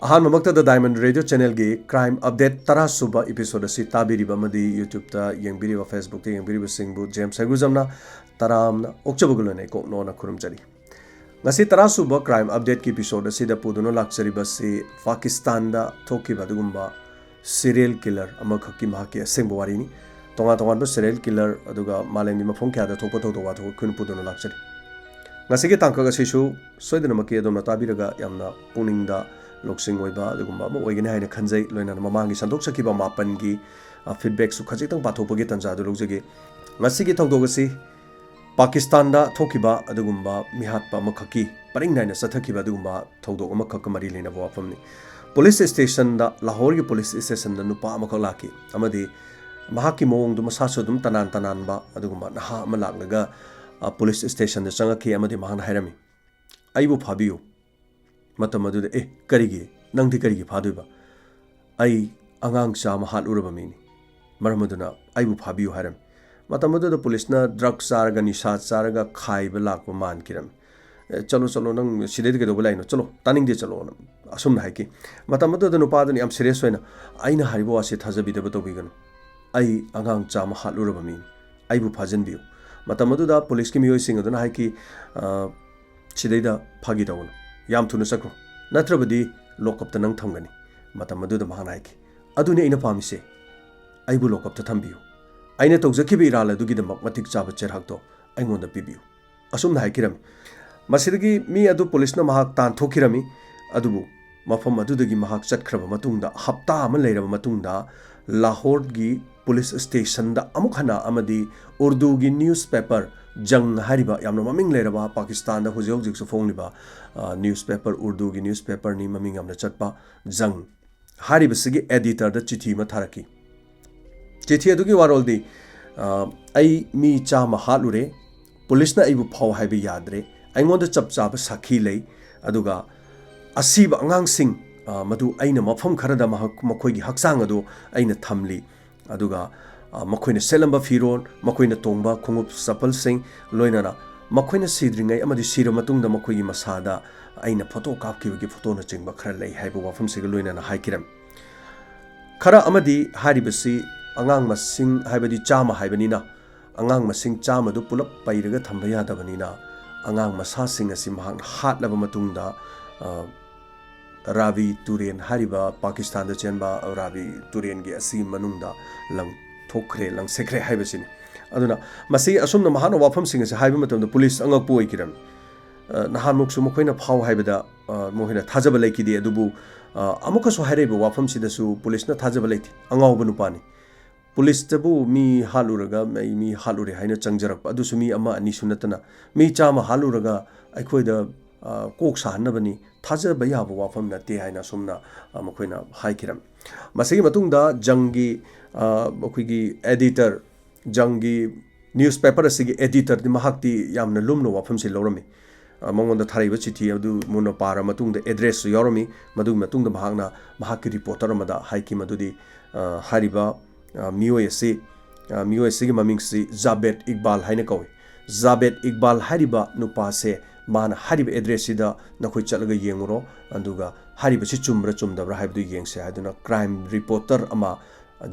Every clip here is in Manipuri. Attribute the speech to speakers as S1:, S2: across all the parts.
S1: अहानमक्तदा डायमंड रेडियो चैनल की क्राइम अपडेट तरा सुबह एपिसोड असी ताबिरिबमदी यूट्यूब ता येंबिरिबा फेसबुक ता येंबिरिबा सिंगबु जेम्स हेगुजमना तरामना ओक्चबगुलने को नोना खुरुमजरी ngasi tara suba crime update ki episode asida puduno lakcharibasi Pakistan da thokiba dugumba serial killer ama khaki mahaki asengbo warini tonga tonga ba serial killer aduga malemi mafong kya da thokpa thokwa thok kun puduno lakchari ngasi ki tangka ga sisu soidana maki adom tabiraga yamna puningda लोकसिंग ओइबा दुगुम्बा म ओइगने हाइने खनजै लोइना ममांगी संदोक सकिबा मापन की फीडबैक सु खजितंग पाथोपगे तंजा दु लोगजगे ngasi gi thogdogasi पाकिस्तान दा थोकिबा अदुगुम्बा मिहातपा मखकी परिंग नाइना सथकिबा अदुगुम्बा थogdog अमखक मरि लेना वाफमनि पुलिस स्टेशन दा लाहौर की पुलिस स्टेशन दा नुपा अमखक लाकी अमदि महाकी मोंग दु मसासु दुम तनान तनान बा अदुगुम्बा नहा अम लागलगा पुलिस स्टेशन दा चंगकी अमदि महान हाइरमी आइबु फाबियो मतम अदुदे करिगे नंगदि करिगे फादुबा आई अंगांग चाम हालुरबा मिनी मरमदुना आइबु फाबियो हारम मतम अदुदा पुलिसना ड्रग चारगा निशा चारगा खाइबा लाकबा मान किरम चलो चलो नंग सिदेद के दोबलाइनो चलो तानिंग दे चलो असुम हाइकी मतम अदुदा नुपादनि याम सीरियस होइना आइना हारिबो वासे थाजबिदबा तोबिगन आई अंगांग चाम हालुरबा मिनी आइबु फाजनबियो मतम अदुदा पुलिस की मियोइ सिंग अदुना हाइकी सिदेदा फागी दवनो याम थुना सकरो नत्रबदी लोकअप त नंग थमगनी मतम अदुदा महान हाइकी अदुने इना पामिसे आइबु लोकअप त थम्बियो आइना तौजखिबि इराल अदुगिदमक मतिक चाबा चेरहाक्तो आइंगोंदा पिबियो असुमना हाइकिरम मसिदगी मी अदु पुलिसना महाक तान थोकिरमी अदुबु मफम अदुदगी महाक चटखरबा मतुंगदा हप्ता अमा लेरबा मतुंगदा लाहौर की पुलिस स्टेशन दा अमुक हना अमदी उर्दू की न्यूज़पेपर जंग हारिबा यामनो ममिंग लेरबा पाकिस्तान दा हुजे हुजिक सु फोंगलिबा न्यूज़पेपर उर्दू की न्यूज़पेपर नि ममिंग यामना चटपा जंग हारिबा सिगी एडिटर दा चिठी मा थारकी चिठी अदुगी वारोलदी आई मी चामा हालुरे पुलिसना आइबु फाव हाइबा यादरे आइंगोंदा चपचाबा साखी लै अदुगा असीबा अंगांगसिंग मदु आइना मफम खरदा मखोइगी हक्सांग अदु आइना थमली अदुगा मखोइना सेलंबा फिरोन मखोइना तोंबा खुंगुप सपल सिंग लोइनाना मखोइना सिद्रिंगै अमदि सिर मतुंगदा मखोइगी मसादा आइना फोटो कापखिबगी फोटोना चिंगबा खरा लै हाइबा वाफम सिग लोइनाना हाइकिरम खरा अमदि हारिबसी अंगांग मसिंग हाइबदि चामा हाइबनिना अंगांग मसिंग चामा दु पुलप पैरगा थंबा यादबनिना अंगांग मसासिंग असि महान हाटलबा मतुंगदा रावी तुरेन हारिबा पाकिस्तान दा चेनबा रावी तुरेन गे असि मनुंगदा लंग थोखरे लंग सेखरे हाइबसिनी अदुना मसी असुमना महान वाफम सिंग से हाइबा मतुंगदा पुलिस अंगपु ओइकिरम नहान मुक्सु मखोइना फाव हाइबदा मोहिना थाजबा लैकिदि अदुबु अमुकसु हाइरेबा वाफम सिदसु पुलिसना थाजबा लैथि अंगावबा नुपानी पुलिस तबु मी हालुरगा मी हालुरे हाइना चंगजरक अदुसु मी अमा अनि सुनतना मी चामा हालुरगा अखोइदा कोक साहनबनी थाजबा याबा वाफम नते हाइना सुमना मखोइना हाइकिरम मसिगी मतुंगदा जंगी मखोइगी एडिटर जंगी न्यूज़पेपर असिगी एडिटर दि महाक्ति यामना लुमनो वाफम से लौरमी मंगोंदा थारिबा चिठी अदु मुनो पारा मतुंगदा एड्रेस यारमी मदु मतुंगदा महागना महाकी रिपोर्टर मदा हाइकी मदुदी हारिबा मियोएसी ममिंगसी जाबेद इकबाल हाइने कौई जाबेद इकबाल हारिबा नुपा से माना हारिबा एड्रेस सिदा नखोइ चलगा येंगरो अंदुगा हारिबा सि चुमब्रा चुमदब्रा हाइबदु येंगसे हाइदुना क्राइम रिपोर्टर अमा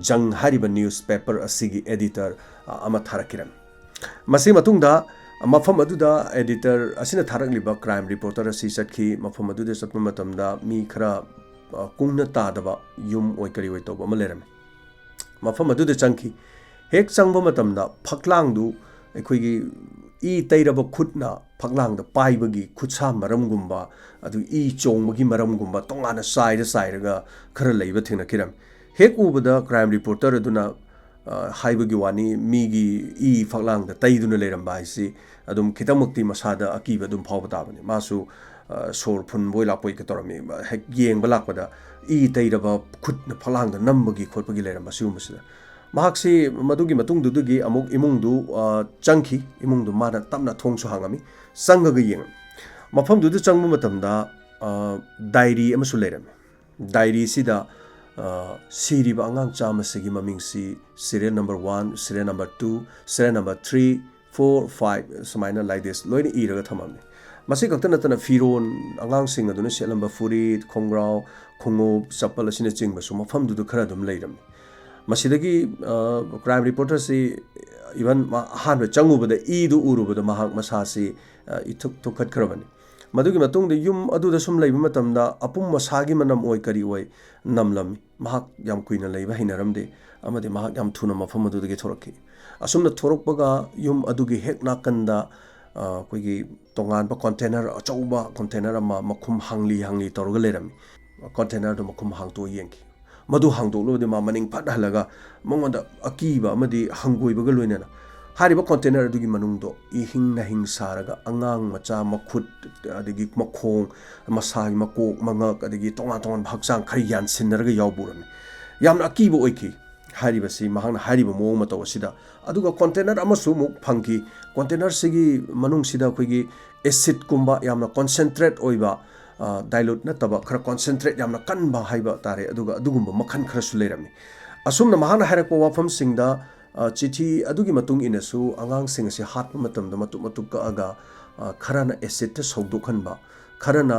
S1: जंग हारिबा न्यूज़पेपर असिगी एडिटर अमा थारकिरम मसी मतुंगदा मफम अदुदा एडिटर असिना थारकलिबा क्राइम रिपोर्टर असि चटखी मफम अदुदे चटपा मतमदा मी खरा कुंगना तादबा युम ओइ करी ओइ तौबा अमा लेरमे मफम अदुदे चंखी हेक चंगबा मतमदा फकलांगदु अखोइगी ई तैरब खुदना फकलांगदा पाइबगी खुदसा मरमगुंबा अदु ई चोंबगी मरमगुंबा तोंगाना साइरगा खरा लैबा थेंगनकिरम हेक उबदा क्राइम रिपोर्टर अदुना हाइबगी वानी मीगी ई फकलांगदा तैदुना लेरमबा हाइसि अदुम खितमक्ति मसादा अकीबा अदुम फावबा ताबनी मासु सोर फुनबोय लापोय के तोरमी हेक येंगबा लाकपदा ई तैरब खुदना फकलांगदा नंबगी खोटपगी लेरमबा सिउमसिदा महाक्सी मदुगी मतुंगदुदुगी अमुक इमुंगदु चंखी इमुंगदु माना तमना थोंगसु हांगामी संगगा येंग मफमदुदु चंगबा मतमदा डायरी अमसु लेरमे डायरी सिदा सिरिबा अंगांग चामसिगी ममिंगसी serial number 1 serial number 2 serial number 3 4 5 समाइना लाइक दिस लोइना इरगा थममने मसी खक्त नतना फिरोन अंगांग सिंग अदुना सेलंबा फुरीत खोंग्राव khongo chapal asina chingba su mafam du khara dum leiram masidagi crime reporter si even han changu bada e du uru bada mahak masa si ithuk thukhat kharabani madugi matung de yum adu da sum leiba matamda apum masagi manam oi kari oi namlam mahak yam kuina leiba hinaram de amade mahak yam thuna mafam adu de thoraki asumna thorokpaga yum adugi hek nakanda koigi tongan ba container achauba container ama makhum hangli torga lerami container do makhum hangto yenki madu hangdo lo de ma maning phat halaga mongonda akiba amadi hangoi baga loinana hariba container adugi manungdo ihing na hing saraga angang macha makhut adigi makhong masai makok mangak adigi tongan bhaksang khari yan sinaraga yawburami yamna akiba oiki hariba si mahang hariba mo ma taw sida aduga container amasu mu phangki container sigi manung sida khoigi acid kumba yamna concentrate oiba dilute na taba khara concentrate yamna kanba haiba tare aduga adugumba makhan khara su leirami asumna mahana harakwa wafam singda chithi adugi matung inasu angang sing si hat matamda matu ka aga kharana acid ta sogdokhanba kharana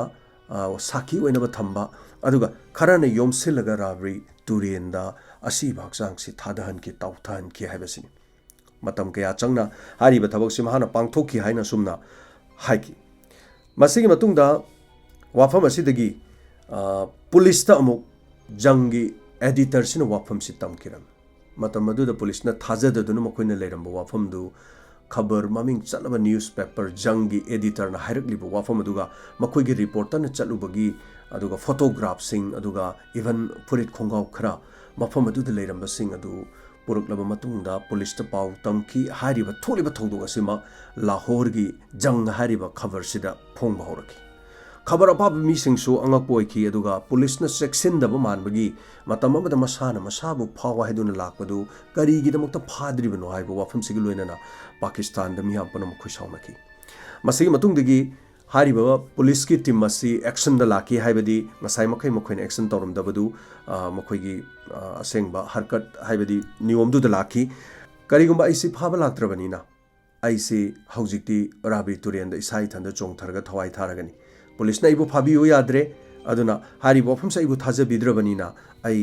S1: saki oina ba thamba aduga kharana yomsilaga rabri turenda asi baksang si thadahan ki tauthan ki haibasini matam kaya changna hariba thabak si mahana pangthokki haina sumna haiki masigi matungda wafam asidagi police ta amuk jangi editor sina wafam si tamkiram matam madu da police na thajada dunu makoina leiramba wafam du khabar maming chalaba newspaper jangi editor na hairaklibu wafam aduga makoigi reporter na chalubagi aduga photograph sing aduga even purit khongau khara mafam adu de leiramba sing adu puruklaba matungda police ta pau tamki hariba tholiba thogdog asima Lahore gi jang hariba khabar sida phongba horaki khabar apab mi singsu angak poiki aduga police na section da manbagi matam amada masana masabu phawa heduna lakpadu kari gi damakta phadriba no haiba wafam sigi loinana Pakistan da mi hampana mukhusaunaki masigi matungdagi hariba police ki team masi action da laki haibadi masai makai makhoin action torum dabadu makhoigi asengba harkat haibadi niom du da laki karigumba aisi phaba laktrabani na aisi haujikti rabi turian da isai thanda chongtharga thawai tharagani police na ibu phabi o yadre aduna hariba phumsa ibu thaja bidrabani na ai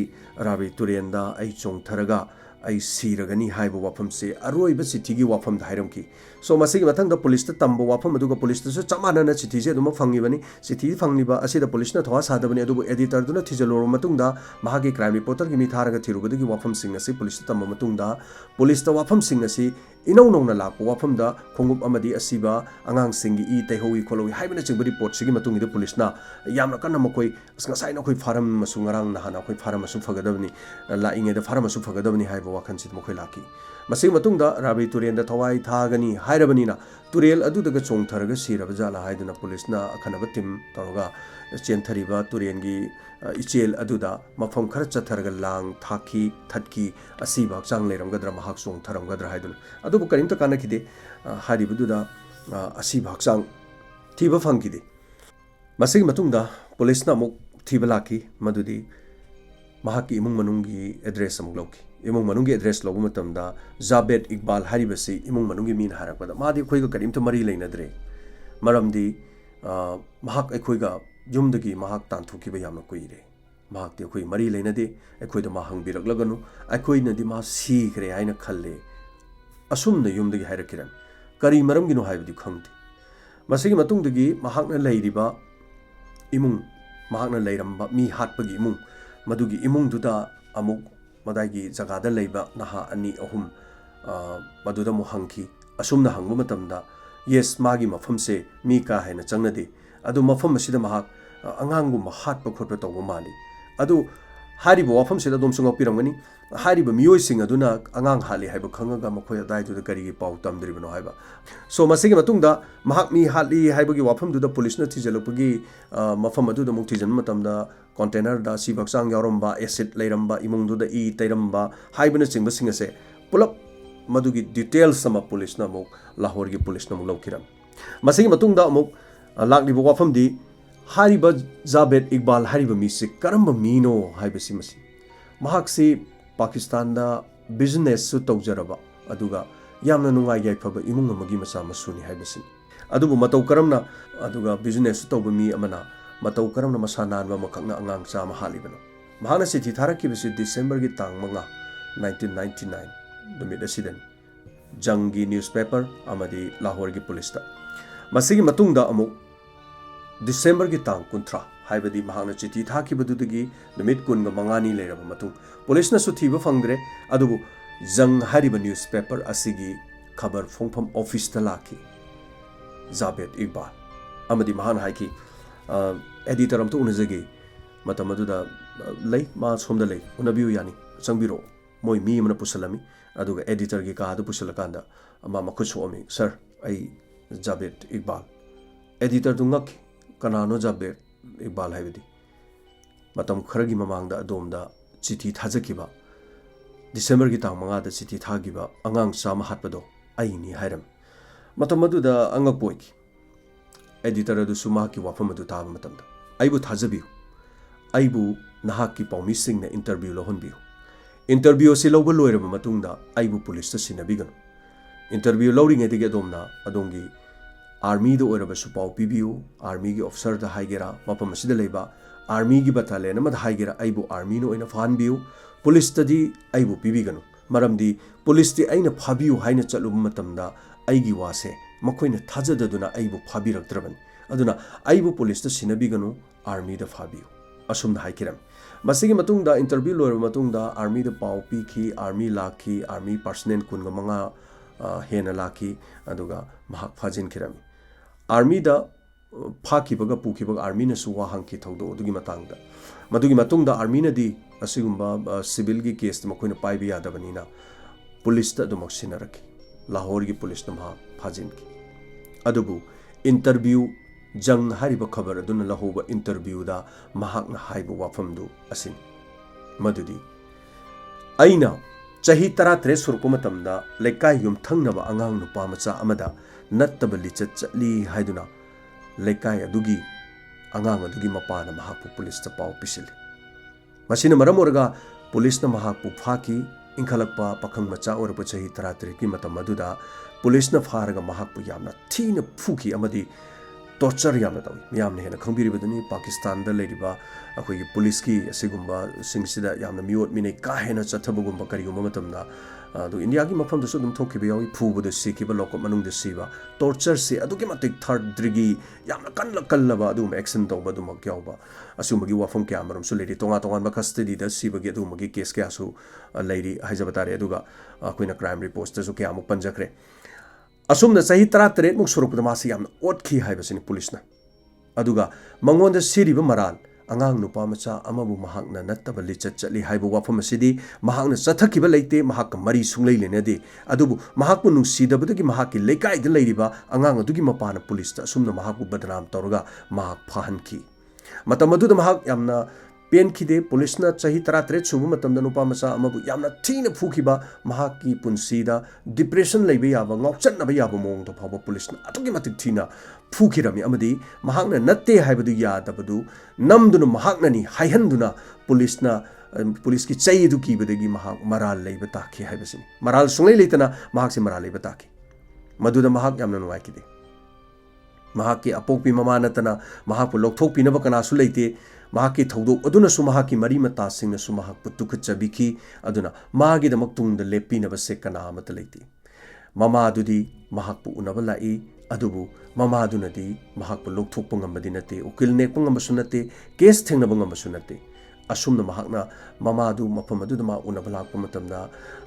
S1: rabi turian da ai chongtharaga ai siragani haiba wafam se aroi ba chithi gi wafam da hairam ki so masigi mathang da police ta tambo wafam aduga police ta chamana na chithi je duma phangi bani chithi phangni ba asida police na thawa sada bani adubu editor duna thijalo matung da mahagi crime reporter gi mi tharaga thiru badi gi wafam sing asi police ta tambo matung da police ta wafam sing asi inau nong na lakpo wafam da khongup amadi asiba angang sing gi i taihowi kholowi haibana chingba report sigi matung gi police na yamna kanna makoi ngasai na khoi faram masu ngarang na hana khoi faram masu fagadabni la inge da faram masu fagadabni haiba wakan sit mokhoi laki masing matungda rabi turien da thawai thagani hairabani na turel adu daga chongtharaga siraba jala haiduna police na akhanaba tim toroga chenthariba turien gi ichel aduda mafam khara chatharaga lang thaki thatki asiba chang leiramgadra mahak chongtharamgadra haiduna adu karimta kana kide haribududa asiba chang thiba phangkide masing matungda police na muk thiba laki madudi mahaki imung manungi address amuk loki imung manungi address lobu matamda Zabed Iqbal haribasi imung manungi min harakpada madi khoiga karimta mari leinadre maramdi mahak ekhoiga yumdagi mahak tanthukiba yamna koire mahak te khoi mari leinade ekhoida ma hangbirak ekhoina di ma sikre haina khalle asumna yumdagi hairakkiram kari maramgi no haibdi khangti masigi matungdagi mahakna leiriba imung mahakna leiramba mi hatpagi imung madugi imung duda amuk madagi jagada leiba naha ani ahum maduda mu hangki asumna hangbu matamda yes magi mafam se mi ka haina changnade adu mafam asida mahak angangu mahatpa khotpa tawba mali adu hariba wafam sida dom sunga piramgani hariba miyoi sing aduna angang hali haiba khangaga makhoi adai du kari gi pau tamdribano haiba so masigi matungda mahak mi hali haiba gi wafam du da police na thijalupagi mafam adu da mukti jan matamda container da sibak sang yaromba acid leiramba imung du da e tairamba haibana chingba singase pulap madugi details sama police na muk Lahore gi police na muk laukiram masigi matungda muk lakni bu wafam di hariba Zabed Iqbal hariba misi karamba mino haibasi masi mahaksi Pakistan da business su tawjaraba aduga yamna nungai yaifaba imung amagi masa masuni haibasi adubu matau karamna aduga business su tawba mi amana matau karamna masa nanba makakna angang chama halibano mahana chithi tharakibasi December gi tang 5 1999 numit asidani jangi newspaper amadi Lahore gi police ta masigi matungda amuk December gi tang 13 haibadi mahana chithi thakibadudagi numit kun ga mangani leiraba matung police na su thiba fangdre adubu jang hariba newspaper asigi khabar phongpham office ta laki Javed Iqbal amadi mahana haiki editor amto unajagi matamaduda lay ma somda lay unabiu yani changbiro moi mi mana pusalami aduga editor gi ka adu pusalakanda ama makhuso ami sir ai Javed Iqbal editor du ngak kanano Javed Iqbal haibidi matam kharagi mamangda adomda chithi thajakiba December gi tang 5 da chithi thagiba angang chama hatpado ai ni hairam matamaduda angak boiki editor adu suma ki wafam adu taba matamda aibu thajabiu aibu nahaki paumi sing na interview lo honbiu interview si lobo loiraba matungda aibu police ta sinabigano interview lowring edige domna adongi army do oiraba su pau pibiu army gi officer da haigera mapam asida leiba army gi battalion amada haigera aibu army no ina fanbiu police ta di aibu pibigano maramdi police ti aina phabiu haina chalu matamda aigi wase makoina thajadaduna aibu phabiraktraban aduna aibu police ta sinabigano army da phabiu asumna haikiram masigi matungda interview loir matungda army da pau piki army laki army personnel kunga manga hena laki aduga mahak phajin kirami army da phakibaga pukibaga army na suwa hangki thaudo adugi matangda madugi matungda army na di asigumba civil gi case makoina paibi yadabanina police ta dumak sinaraki Lahore gi police na mahak phajin ki adubu interview jang hariba khabar aduna lahoba interview da mahak na haiba wafamdu asin madudi aina chahi 13 surko matamda lekai yum thangnaba angang nupa macha amada nattaba lichat chali haiduna lekai adugi angang adugi mapana mahak police ta pau pisili masina maram oraga police na mahak pu phaki ingkhalakpa pakhang macha orba chahi 13 ki matam aduda police na pharaga mahak pu yamna thina phuki amadi torture yamna tawi miyamna hena khangbiribaduni Pakistan da leiriba akhoi police ki asigumba singsida yamna miot mine ka hena chathabagumba karigumba matamna adu India gi mafam dasu dum thokiba yawi phubuda sikiba lokop manung da siba torture se adugi matik third degree yamna kallaba adum action tawba dum kyawba asumagi wafam kya maram su leiri tonga tonga ba custody da siba gi adum gi case kya su leiri haijabatare aduga akoina crime report da su kya amuk panjakre asumna sahi 13 muk surupda masi yamna otkhi haibasini police na aduga mangonda siriba maral angang nupa macha amabu mahakna nattaba lichat chali haibu wafam asidi mahakna chathakiba leite mahak mari sunglei lenade adubu mahakpu nungsidabadagi mahaki lekai da leiriba angang adugi mapana police ta asumna mahakpu badnam tawraga mahak phahanki matamaduda mahak yamna pen khide police na chahi 13 subu matamda nupa macha amabu yamna thina phukiba mahaki punsida depression leibe yaba ngauchan na yaba mong to phaba police na atugi matik thina phukirami amadi mahakna natte haibadu yadabadu namduna mahakna ni haihanduna police ki chai du kibadagi mahak maral leiba takhi haibasini maral sunglei leitana mahak se maral leiba takhi maduda mahak yamna nuai kide mahak ki apokpi mama natana mahak pu lokthokpi na bakana su leite mahaki thaudo aduna su mahaki mari mata singna su mahak putuk chabiki aduna magi da maktung da lepi na base kana amata leiti mama adudi mahak pu unaba lai adubu mama aduna di mahak pu lokthok pangam badinate ukil nek pangam basunate case thengna bangam basunate asumna mahakna mama adu mafam adu ma unaba lak pamatamna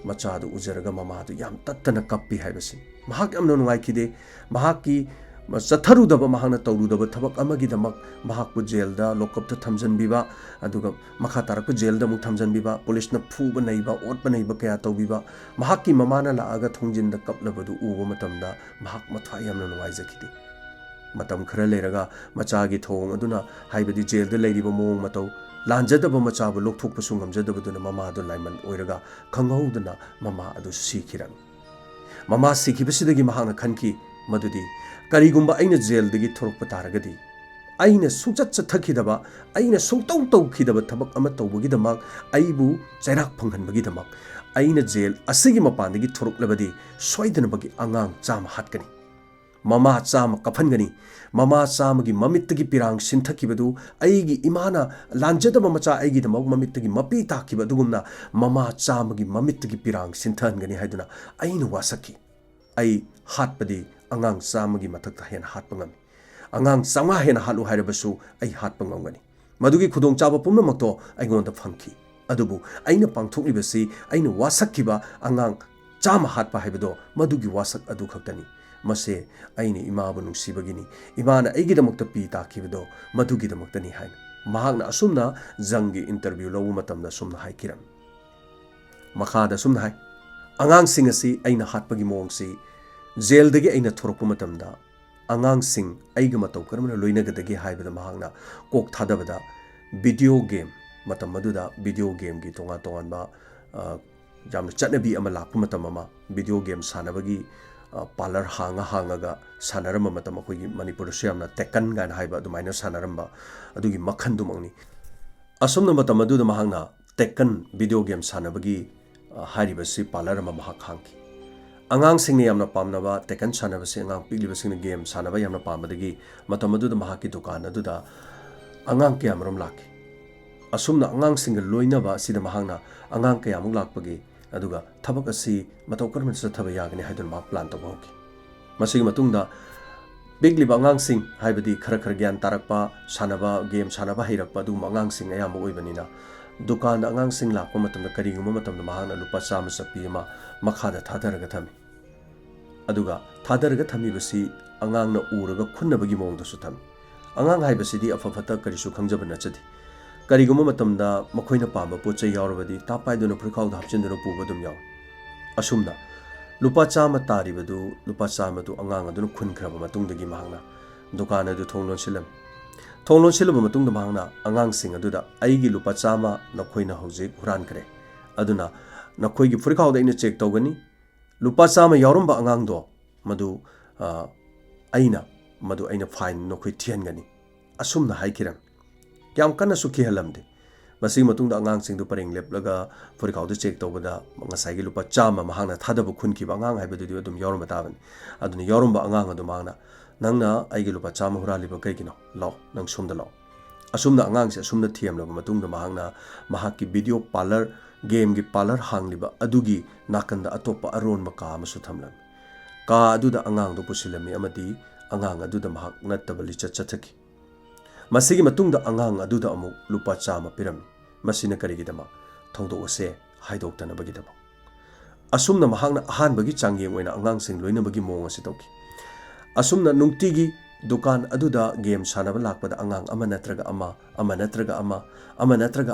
S1: macha adu ujaraga mama adu yam tattana kappi haibasi mahak amna nuai kide mahaki Satharudaba mahana taurudaba thabak amagidamak mahakpu jailda lokopta thamjanbiba aduga makha tarakpu jailda muk thamjanbiba police na phuba naiba otpa naiba kaya tawbiba mahakki mamana laaga thongjinda kaplabadu uba matamda mahak mathwa yamna nuwaijakidi matam khara leraga machagi thong aduna haibadi jailda leiriba mong matau lanjadaba machabu lokthokpa sungamjadabaduna mama adu laiman oiraga khanghauduna mama adu sikhiram mama sikhibasidagi mahakna khanki madudi karigumba aina jail dagi thorokpa taragadi aina sungchat chathakidaba aina sungtau tawkhidaba thabak ama tawbagidamak aibu chairak phanghanbagidamak aina jail asigi mapandagi thoroklabadi soidanabagi angang chama hatkani mama chama kapangani mama chama gi mamittagi pirang sinthakibadu aigi imana lanjadaba macha aigi da mamittagi mapi takibadugumna mama chama gi mamittagi pirang sinthangani haiduna ainu wasaki ai hatpadi angang chama gi mathakta hen hatpangam angang chama hen halu hairabasu ai hatpangam madugi khudong chaba pumnamakto aingonda phangki adubu aina pangthoklibasi aina wasakkiba angang chama hatpa haibado madugi wasak adu khaktani mase aini imabu nungsibagini imana aigidamakta pi takibado madugidamakta ni haina mahakna asumna zangi interview lawu matamda sumna haikiram makhada sumna hai angang singasi aina hatpagi mongsi jail dagi aina thorokpu matamda angang sing aiga matau karamna loinagadagi haibada mahakna kok thadabada video game matam maduda video game gi tonga tongan ba jamna chatnabi ama lakpu matam ama video game sanabagi parlor hanga sanaramba matam akogi manipur su yamna tekan gan haiba adumaina sanaramba adugi makhan dumangni asomna matam aduda mahangna tekan video game sanabagi haribasi parlor ama mahak hangki angang singni yamna pamnaba tekan sanabasi angang piglibasing game sanaba yamna pambadagi matam aduda mahaki dukan aduda angang kayamrom laki asumna angang singa loinaba sida mahangna angang kayamuk lakpagi aduga thabak asi matau karman sa thaba yagani haidun ma plan to bawki masigi matungda bigli bangang sing haibadi khara khara gyan tarakpa sanaba game sanaba hirakpa du mangang sing ayam oibanina dukan angang sing lakpa matamda kariguma matamda mahangna lupa chama sakpi ma makhada thadaraga thami aduga thadaraga thami basi angang na uraga khunnabagi mongda su thami angang haibasidi afafata karisu khangjaba nachadi kariguma matamda makoina pamba pochai yaurabadi tapaiduna phurkhaud hapchinduna pubadum yaw asumna lupa chama taribadu lupa chama tu angang aduna khunkraba matungdagi mahangna dukan adu thonglon silaba matungda mahangna angang sing aduda aigi lupa chama nakoina hojik huran kare aduna nakoigi phurkhaud aina check tawgani lupa chama yauramba angang do madu aina fine nokoi thiangani asumna haikiram kyam kana sukhi halamde basi matungda angang singdu pareng leplaga phurkhaud check tawbada ngasai gi lupa chama mahangna thadabu khunki bangang haibadu di adum yorma taban aduni yorumba angang adu mahangna nangna aigi lupa chama huraliba kaigino law nang sumda law asumna angang se asumna thiamlaba matungda mahangna mahakki video parlor game gi parlor hangliba adugi nakanda atopa aron maka amasu thamlam ka aduda angang do pusilami amadi angang aduda mahak nattabali chathaki masigi matungda angang aduda amuk lupa chama pirami masina karigidama thongdokase haidoktanabagidama asumna mahakna ahanbagi changyeng oina angang sing loinabagi mong asi tawki asumna nungtigi dukan aduda game sanaba lakpada angang ama natraga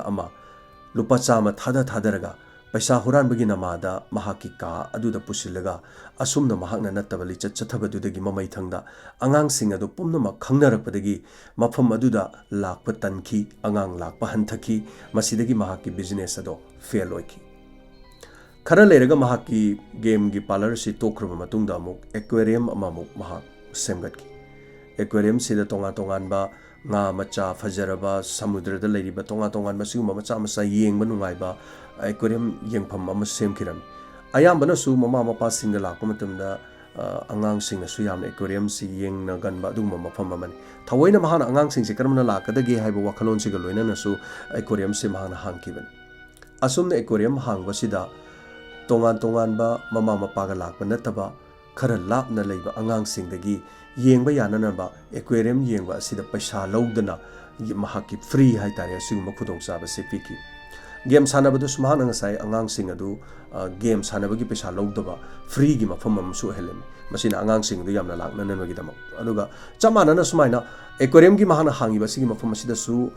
S1: ama lupa chama thadaraga paisa huran bagi namada mahaki ka aduda pusilaga asumna mahakna nattabali chathabadudagi mamai thangda angang sing adu pumnama khangnarakpadagi mafam aduda lakpa tanki angang lakpa hanthaki masidagi mahaki business ado fail oiki khara leraga mahaki game gi parlor si tokraba matungda amuk aquarium amamuk mahak semgatki aquarium sida tongan ba nga macha fajaraba samudra da leiriba tongan masiguma macha yengba nungaiba aquarium yengpham ama semkiram ayambana su mama mapa singa lakpa matamda angang sing su yam aquarium si yengna ganba dugma mafam amani thawoina mahana angang sing se karamna lakadagi haiba wakhalon siga loina na su aquarium se mahana hangkiban asumna aquarium hangba sida tongan ba mama mapa ga lakpa nataba khara lapna leiba angang singdagi yengba yananaba aquarium yengba asida paisa lawdana mahaki free haitare asiguma khudong chaba se piki game sanabadu sumahana ngasai angang sing adu game sanabagi paisa lawdaba free gi mafam amsu helem masina angang sing du yamna lakna nanwagi dama aduga chamana na sumaina aquarium gi mahana hangi basigi mafam asida su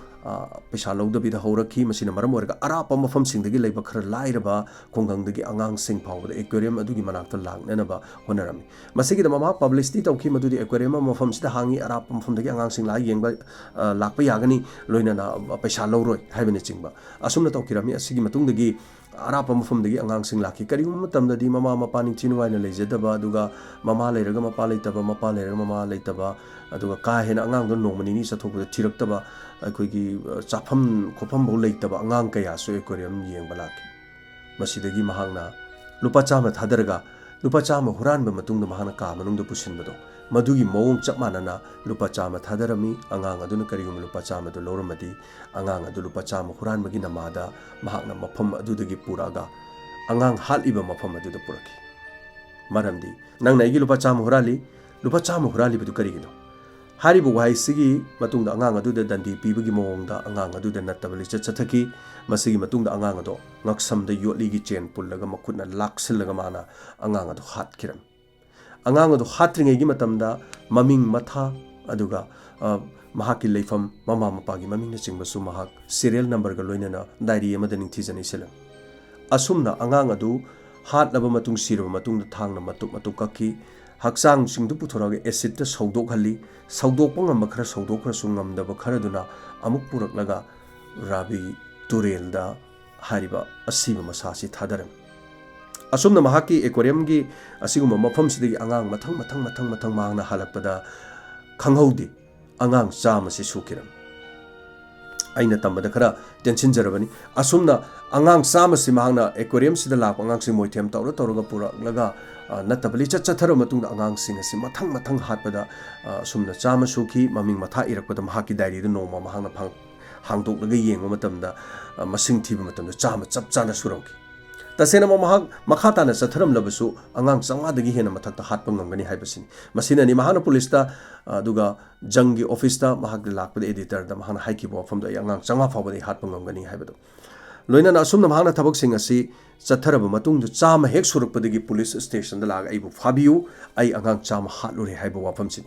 S1: paisa lawdabi da horaki masina maram warga arapa mafam sing dagi leiba khara lairaba khonggang dagi angang sing phawda aquarium adugi manakta lakna na ba honarami masigi da mama publicity tawki madudi aquarium mafam sida hangi arapa mafam dagi angang sing la yengba lakpa yagani loina na paisa lawroi haibani chingba asumna tawkirami asigi matung dagi arapa mafam dagi angang sing laki karigum matamdadi mama mapa ningchinu waina leijadaba aduga mama leiraga mapa leitaba mapa leiraga mama leitaba aduga ka hena angang do nongmani ni sathokda thiraktaba aikoigi chafam khofam bo leitaba angang kaya so aquarium yengba laki masidagi mahangna lupa chama thadaraga lupa chama huran ba matungda mahana ka manungda pusinbado madugi mawong chap manana lupa chama thadarami angang aduna karigum lupa chama do loramadi angang adu lupa chama huran magi namada mahakna mafam adudagi puraga angang hal iba mafam aduda puraki maramdi nang naigi lupa chama hurali bidu karigino haribu wahai sigi matungda angang aduda dandi pibagi mawongda angang aduda natabali chathaki masigi matungda angang ado ngaksamda yotligi chen pullaga makutna laksillaga mana angang ado hat kiram angang ado hatringai gi matamda maming matha aduga mahaki leifam mama mapagi maming na chingbasu mahak serial number ga loinana diary amada ningthijani sela asumna angang adu hat laba matung siraba matungda thangna matuk kakki haksang singdu puthораga acid ta saudok halli saudok pangam khara saudok khara sungam da khara duna amuk purak laga rabi turel da hariba asiba masasi thadaram asumna mahaki aquarium gi asiguma mafam sidagi angang mathang mangna halakpada khanghaudi angang chama si sukiram aina tambada khara tension jarabani asumna angang chama si mahangna aquarium sida lak angang si moithem tawra pura laga natabali chatharo matungda angang sing asi mathang hatpada sumna chama suki maming matha irakpada mahaki diary du noma mahangna hangdok laga yengwa matamda masing thiba matamda chama chap chana surauki tasena mahak makhata na chatharam labasu angang changa dagi hena mathakta hatpa ngamgani haibasini masina ni mahana police duga jangi office ta mahak lakpada editor da mahana haiki bo famda angang changa fawbadi hatpa ngamgani haibado loina na asumna mahana thabak sing asi chatharaba matungdu chama hek surakpadagi police station da laga aibu fabiu ai angang chama hatlure haiba wafamsin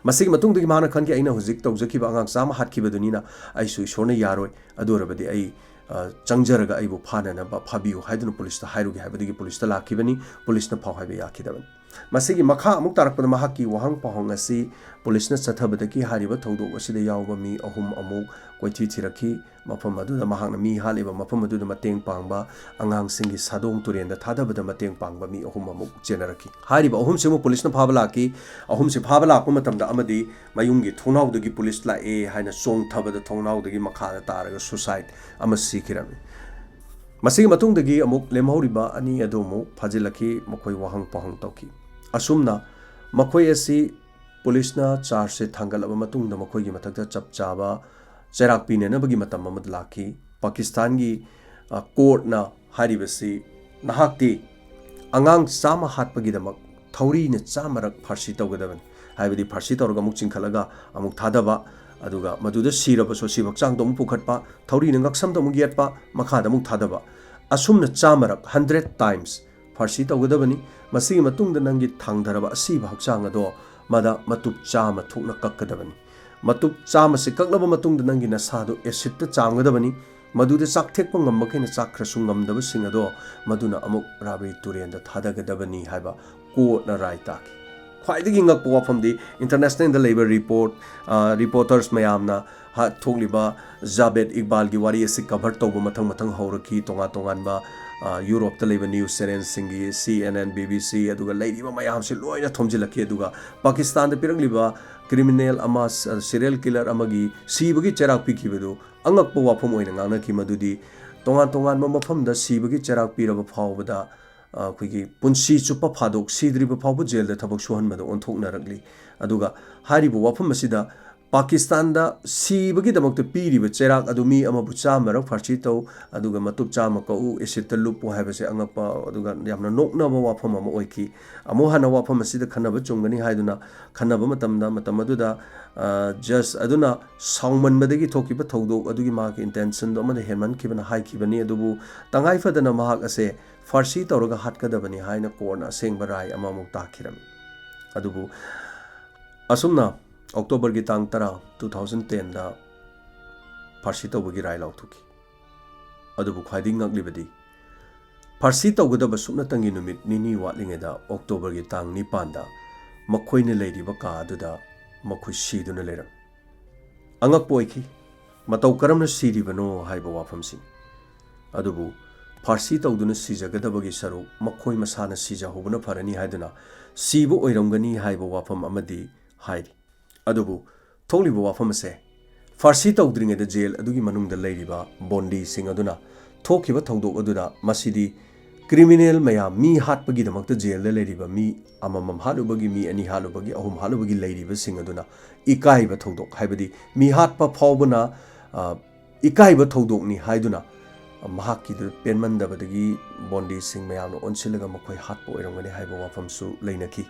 S1: masigi matungdagi mahana khanki aina hujik tawjakiba angang chama hatkibadunina ai su ishorna yaroi adorabadi ai changjaraga aibu phanana ba fabiu haiduna police ta hairugi haibadagi police ta lakibani police na phau haiba yakidaban masigi makha amuk tarakpada mahaki wahang pahong asi police na chathabadagi hariba thawdok asida yawba mi ahum amuk koithi thiraki mafam aduda mahakna mi haliba mafam aduda mateng pangba angang singi sadong turenda thadabada mateng pangba mi ahum amuk generaki hariba ahum simu police na phabala ki ahum si phabala ko matamda amadi mayungi thonawdagi police la e haina song thabada thonawdagi makha taraga suicide amasi kirami masigi matungdagi amuk lemhauriba ani adomu phajilaki makoi wahang pahang tawki asumna makoi asi police na charge se thangalaba matungda makoi gi mathakta chap chaba cherak pine na bagi matam amad laki Pakistan gi court na haribasi nahakti angang sama hatpagi damak thauri ne chamarak pharsi tawgadaban haibadi pharsi tawraga amuk chingkhalaga amuk thadaba aduga maduda siraba so sibak chang dom pukhatpa thauri ne ngaksam dom giatpa makha damuk thadaba asumna chamarak 100 times pharsi tawgadabani masigi matungda nangi thangdaraba asiba hakchang ado mada matup chama thukna kakkadabani matup chama se kaklaba matungda nangi nasadu acid ta chamgadabani maduda chak thekpa ngammakena chak khra sungamdaba singado maduna amuk rabi turenda thadagadabani haiba court na right tak khwaidagi ngakpa wafamdi international da labor report reporters mayamna ha thogliba Jabed Iqbal gi wari ase cover tawba mathang hauraki tongan ba Europe ta leba news channel singi CNN BBC aduga leidiba mayam se loina thomjilaki aduga Pakistan da pirangliba criminal ama serial killer amagi sibagi cherak pikibadu angakpa wafam oina ngana ki madudi tongan mafam da sibagi cherak piraba phawbada khigi punsi chupa phadok sidriba phawbu jail da thabak suhan mada onthoknarakli aduga haribu wafam asida Pakistan da sibagi damakta piriba cherak adumi ama bucha marak farchi taw aduga matup chama ka u esita lupu haibase angapa aduga yamna nokna ba wafam ama oiki amo hana wafam asida khanaba chungani haiduna khanaba matamda matamaduda just aduna songman madagi thokiba thawdo adugi ma ki intention do amada herman kibana hai kibani adubu tangai fadana mahak ase farsi tawraga hatkadabani haina korna sengba rai ama mukta khiram adubu asumna October ki tang tara 2010 da farsi tawbagi rai lautuki adubu khwaiding ngaklibadi farsi tawgadaba sumna tangi numit nini watlingeda October ki tang 9 da makhoine leiriba ka aduda makhoi siduna leram angak poiki matau karamna siribano haiba wafamsi adubu farsi tawduna sijagadabagi saru makhoi masana sija hobuna farani haiduna sibu oiramgani haiba wafam amadi hairi adubu tholiba wafam ase farsi tawdringeda jail adugi manungda leiriba bondi sing aduna thokiba thawdok aduda masidi criminal mayam mi hatpagi damakta jail da leiriba mi amamam halubagi mi ani halubagi ahum halubagi leiriba sing aduna ikai ba thodok haibadi mi hatpa phawbana ikai ba thodok ni haiduna mahaki da penman da badagi bondi sing mayam no onsilaga makhoi hatpa oirangani haiba wafam su leinaki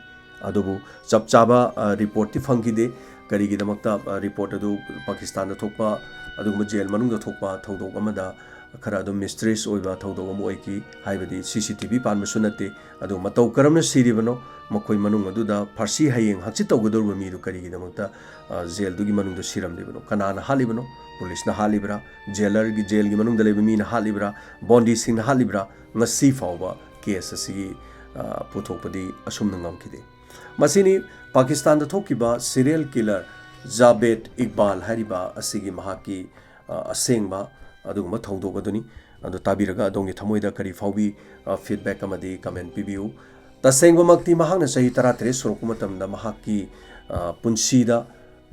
S1: adubu chap chaba report ti phangide karigi damakta report adu Pakistan da thokpa aduguma jail manung da thokpa thodok amada खरा अदुम मिस्ट्रेस ओइबा थौदो अमु ओइकी हाइबदी CCTV पान सुनते अदु मतौ करमना सिरिबनो मखोइ मनुंग अदुदा फारसी हायेंग हचि तौगदोरबा मीदु करिगी दमक्ता जेल दुगी मनुंग दो सिरमदिबनो कनाना हालिबनो पुलिस ना हालिब्रा जेलर गी जेल गी मनुंग दलेबा मीना हालिब्रा बॉन्डी सिंग ना हालिब्रा ngasi फावबा केस असि पुथोकपदी असुमना ngamkide masini Pakistan da thokiba serial killer Javed Iqbal hariba asigi mahaki asengba aduguma thongdok aduni adu tabiraga adongi thamoida kari faubi feedback amadi comment pibiu tasengba makti mahangna sahi 13 sorok matamda mahaki punsida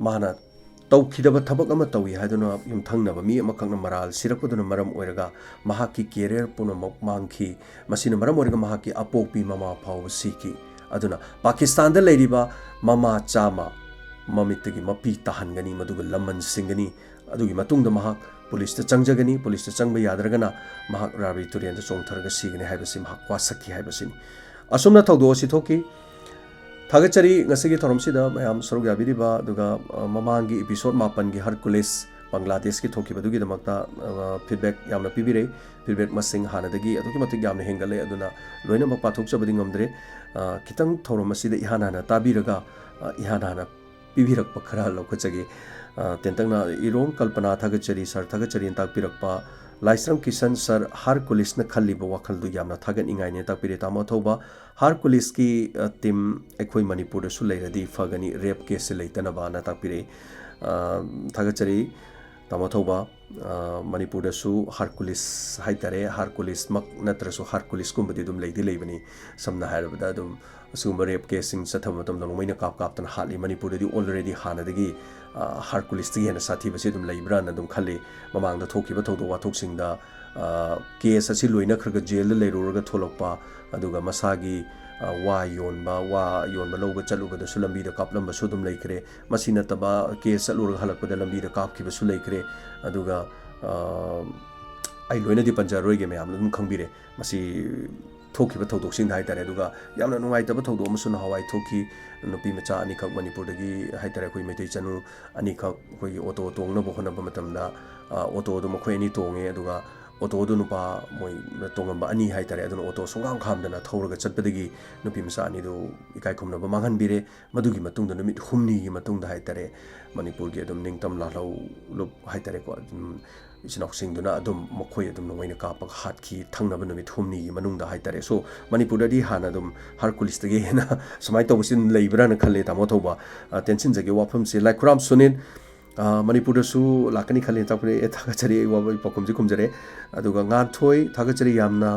S1: mahana tawkhidaba thabak ama tawi haduna yumthangnaba mi amakangna maral sirakuduna maram oiraga mahaki career punamak mangki masina maram oiraga mahaki apokpi mama phau siki aduna Pakistan da leiriba mama chama mamitagi mapi tahangani maduga laman singani adugi matungda mahak police ta changjagani police ta changba yadragana mahak rabi turian ta chongtharaga sigani haibasi mahak wasaki haibasini asumna thawdo si thoki thagachari ngasigi thoromsi da mayam sorok yabiriba aduga mamangi episode 8 gi Hercules Bangladesh ki thoki badugi damakta feedback yamna pibire feedback masing hanadagi adugi matik yamna hengale aduna loina mak pathok chabadi ngamdre kitang thoromasi da ihana na tabiraga ihana na pibirak pakhara lokachagi tentangna iron kalpana thagachari sar thagachari takpirakpa laisram kisan sir Hercules na khalliba wakhal du yamna thagan ingai ne takpire tama thoba Hercules ki team ekhoi Manipur da su leiradi fagani rape case leitana ba na takpire thagachari tama thoba Manipur da su Hercules haitare Hercules mak natrasu Hercules kumbadi dum leidi leibani samna hairabada dum asumba rape case sing satham tam dong maina kap kap tan hali Manipur di already hanadagi Hercules ti hena sathi basi dum leibra na dum khali mamang da thoki ba thodo wathok sing da case asi loina khraga jail da leiruraga tholokpa aduga masagi wa yonba loga chaluga da sulambi da kaplam ba sudum leikre masina taba case saluraga halakpa da lambi da kapki ba su leikre aduga ai loina di panjaroi ge mayam dum khangbire masi thoki ba thodok sing dai tare aduga yamna nungai taba thodo amasuna hawai thoki nupi macha ani khak Manipur dagi hai tare koi metai chanu ani khak koi auto tongna bo khona ba matamda auto do makhoi ani tonge aduga auto do nupa moi tongamba ani hai tare aduna auto songang khamdana thoraga chatpadagi nupi macha ani do ikai khumna ba manghan bire madugi matungda numit humni gi matungda hai tare Manipur gi adum ningtam la lau lup hai tare ko isinok singduna adum makhoi adum noina kapak hatki thangnaba numit humni gi manungda hai tare so Manipur di hana adum Hercules tagi hena samai tawsin leibra na khalle tamo thoba tension jage wafam se like Kuram Sunin Manipur da su lakani khalle tapre thagachari wa pakumji kumjare aduga ngan thoi thagachari yamna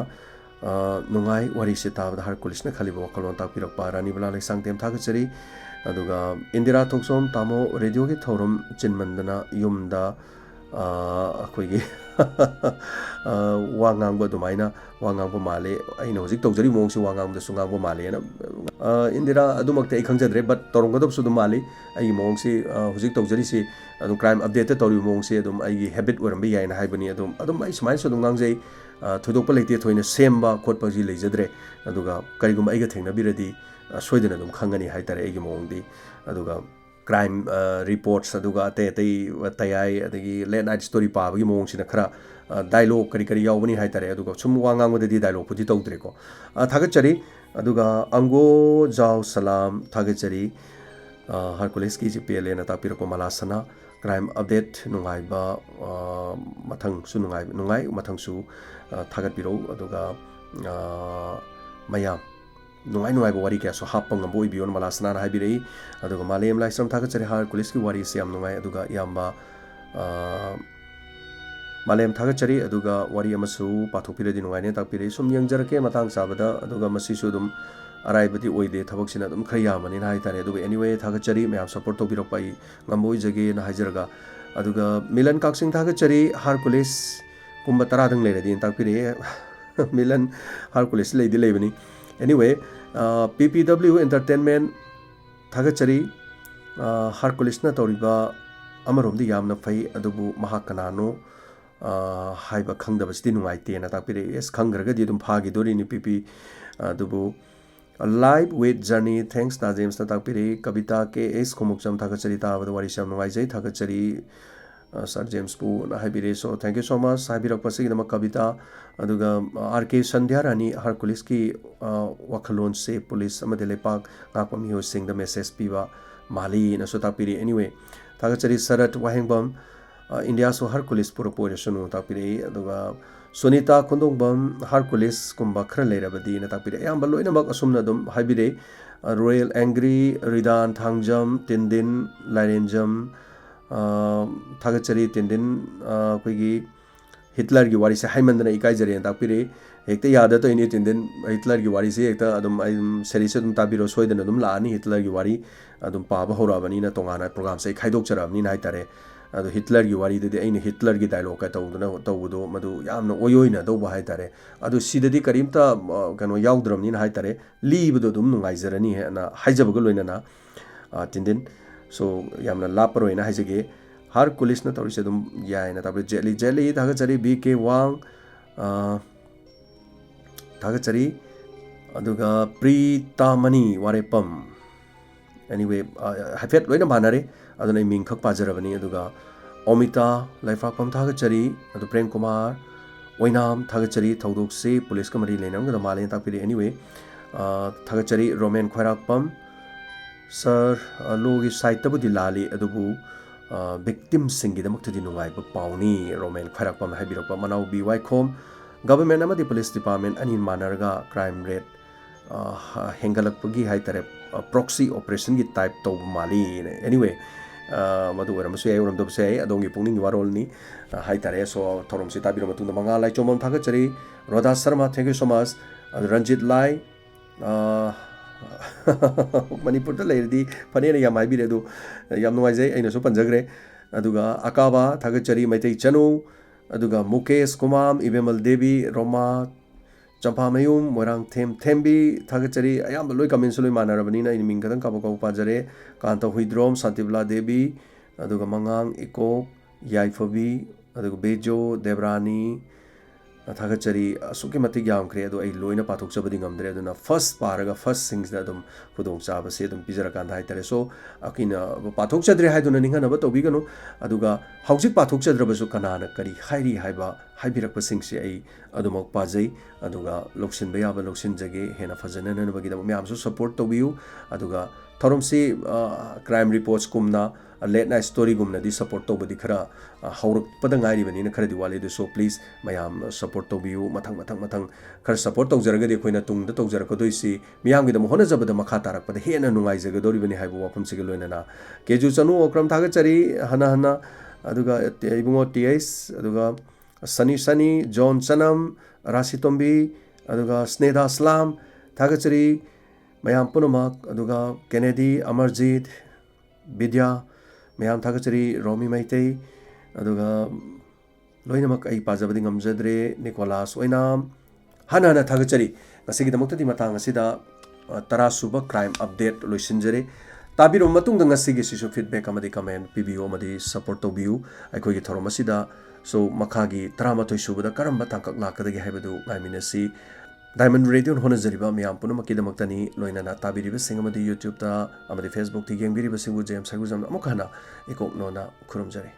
S1: nungai wari se ta Hercules na khaliba wakalon ta pirak parani bala le sangtem thagachari aduga Indira Thoksom tamo radio gi thorum chinmandana yumda akhoi wangang ba dumaina wangang ba male aina hojik tawjari mongsi wangang da sungang ba male na Indira adumakte ai khangjadre but torong gadab su dum male ai mongsi hojik tawjari si adum crime update tori mongsi adum ai habit oram bi yaina haibani adum ai smile so dum ngangjai thodokpa leite thoina semba khotpa ji leijadre aduga karigum ai ga thengna biradi soidana dum khangani haitare ai gi mongdi aduga crime reports aduga te tayai adagi late night story pa bagi mong sina khara dialogue kari yawbani haitare aduga sum wangang wadadi dialogue pudi tawdre ko thagachari aduga ango jaw salam thagachari Hercules ki jpl na tapira ko malasana crime update nungai ba mathang su nungai mathang su thagat biro aduga mayam nungai ba wari kya so hapang ngamboi bion malasana na habirei aduga malem laisram thagachari Hercules ki wari se am nungai aduga yamba malem thagachari aduga wari amasu pathopire di nungai ne takpire sum yangjarake matang sabada aduga masi su dum araibati oide thabak sina dum khaya mani na haitare aduga anyway thagachari mayam support to birok pai ngamboi jage na hajaraga aduga Milan Kaksing thagachari Hercules kumba taradang leradi takpire Milan Hercules lady lebani. Anyway, PPW Entertainment Thagachari Hercules na toriba amarom di yamna fai adubu mahakanano haiba khangdabasti nungaite na takpire yes khangraga di dum phagi dori ni PP adubu live with journey thanks na James na takpire kavita ke es khomukcham thagachari ta abadu wari sam nungai thagachari Sir James pu na haibire so thank you so much haibirak pasigi nama kavita aduga RK Sandhya Rani Hercules ki wakhalon se police amade lepak ngakpam hiyo sing the message piwa mali na so takpire anyway thagachari Sarat Wahengbam India so Hercules purapore sunu takpire aduga Sunita Kondongbam Hercules kumba khra leirabadi na takpire ayamba loina mak asumna dum haibire Royal Angry Ridan Thangjam Tindin Lairenjam Thagachari Tindin koigi Hitler gi wari se haimandana ikai jare takpire ekta yada to ini Tindin Hitler gi wari se ekta adum series dum tabiro soidana dum laani Hitler gi wari adum paba horabani na tongana program se khaidok charabni na haitare adu Hitler gi wari de aini Hitler gi dialogue ka tawduna tawdo madu yamna oyoina do ba haitare adu sidadi karimta kano yaudramni na haitare liibdo dum nungai jarani na haijabaga loina na Tindin so yamna laparo ina haijage Hercules na tawrise dum yaina tabe jelly thagachari BK Wang thagachari aduga Pritamani warepam anyway hafet loina banare aduna ming khak pajarabani aduga Omita Laifakpam thagachari adu Prem Kumar Oinam thagachari thaudokse police kamari lenam ga malen takpire anyway thagachari Roman Khairakpam Sir logi site tabu dilali adubu victim singi damak thudi nungai ba pauni Roman Khairakpam haibirokpa manau BY Khom government amadi police department anin manarga crime rate hengalakpagi haitare proxy operation gi type to mali anyway madu wara masu ayuram do se adongi pungning warol ni haitare so thorom se tabiro matunda manga lai chomam thagachari Rodha Sharma thank you so much Ranjit Lai Manipur ta leirdi phane ya mai bire do yam nuai jai aina so panjagre aduga Akaba thagachari Maitai Chanu aduga Mukesh Kumam Ibemal Devi Roma Champamayum Morang Thembi thagachari ayam loi comment loi manarabani na in mingkadang kabako pajare Kanta Huidrom Santibla Devi aduga Mangang Iko Yaifabi aduga Bejo Devrani thagachari asuki matik yam kre adu ai loina pathok chabadi ngamdre aduna first paraga first things da dum khudong chaba se dum pijara kan dai tare so akina pathok chadre haiduna ninga na ba tobi ganu aduga haujik pathok chadraba su kanana kari hairi haiba haibirak pasing se ai adumok pajai aduga loksin ba yaba loksin jage hena fajana na bagi da myam su support tobiu aduga thorom se crime reports kumna late night story gumna di support to badi khara haurak padang ari bani na khara diwali do so please mayam support to biu mathang khara support to jaraga de khoina tung da to jaraka doisi miyam gi da mohona jabada makha tarak pada hena nungai jaga dori bani haibu wapum sig loina na keju chanu okram thaga chari hana aduga ibungo ts aduga Sunny John Chanam Rasitombi aduga Sneda Slam thaga chari mayam punamak aduga Kennedy Amarjit Vidya mayam thagachari Romi Maitai aduga loinamak ai pajabadi ngamjadre Nicholas Oinam hana thagachari ngasigi damakta di matang asida tarasuba crime update loisinjare tabiro matung da ngasigi sisu feedback amadi comment pbo amadi support to view aikoi gi thorom asida so makhagi 13 subada karamba tangkak lakadagi haibadu ngaiminasi Diamond Radio hona jariba miyam punamaki damaktani loinana tabiriba singamadi YouTube ta amadi Facebook ti gengbiriba singu James Saguzam amukana ikok nona khurumjare